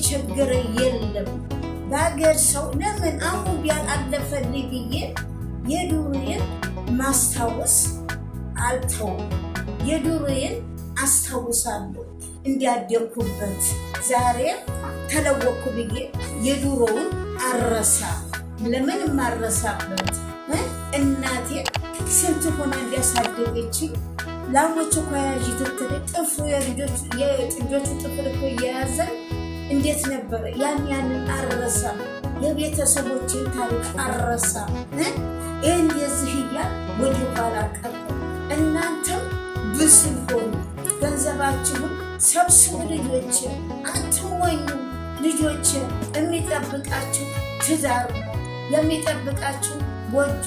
የተቸገረ የለም በአገር ሰው ለምን አሁን ያላለፈልኝ ብዬ የዱርዬን ማስታወስ አልተውም። የዱርዬን አስታውሳለሁ እንዲያደኩበት ዛሬ ተለወኩ ብዬ የዱሮውን አረሳ ለምን ማረሳበት እናቴ ስንት ሆነ እንዲያሳደገችኝ ላሞች እኮ ያዥ ትትል ጥፍሩ የጥጆቹ ጥፍር እኮ እየያዘን እንዴት ነበር ያንን አረሳ የቤተሰቦችን ታሪክ አረሳ ይህን የዚህ እያል ወደ ኋላ ቀር እናንተም ብስል ሆኑ ገንዘባችሁን ሰብስቡ ልጆች አትሞኙ ልጆች የሚጠብቃችሁ ትዳር የሚጠብቃችሁ ጎጆ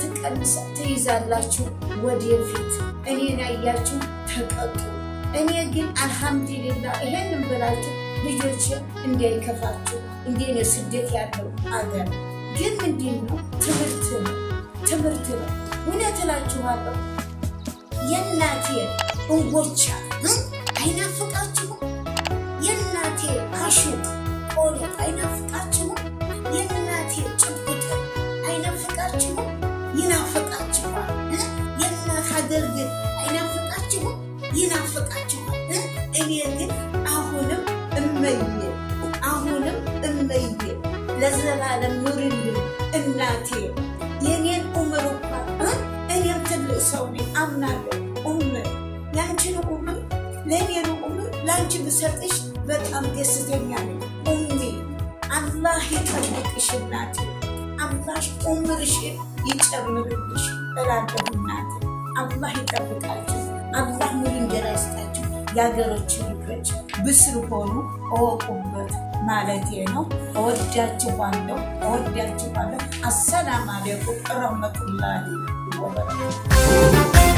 ትቀንሳ ትይዛላችሁ ወደፊት እኔን አያችሁ ተቀጡ እኔ ግን አልሐምዱሊላህ ይሄንን ብላችሁ ልጆች እንዳይከፋችሁ እንደኔ ስደት ያለው አገር ግን ምንድነው ትምህርት ነው እውነት እላችኋለሁ የእናቴ እንጎቻ አይናፍቃችሁ የእናቴ አሹቅ ቆሎ አይናፍቃችሁ የእናቴ ጭብጥ አይናፍቃችሁ ይናፍቃችኋል የእናት ሀገር ግን አይናፍቃችሁ ይናፍቃችኋል እኔ ግን አሁንም እመዬ ለዘላለም ኑርልኝ እናቴ የኔን ኡምር እንኳን እኔም ትልቅ ሰው ነኝ አምናለሁ ያንቺን ኡምር ለእኔን ኡምር ለአንቺ ብሰጥሽ በጣም ደስተኛ ነኝ ኡሚ አላህ ይጠብቅሽ እናቴ አላህ ኡምርሽን ይጨምርልሽ እላለሁ እናቴ አላህ ይጠብቃችሁ አላህ ሙሉ እንጀራ ይስጣችሁ የሀገሮች ልጆች ብስል ሆኑ እወቁበት ማለቴ ነው እወዳችኋለሁ አሰላም አለይኩም ወረህመቱላሂ ወበረካቱህ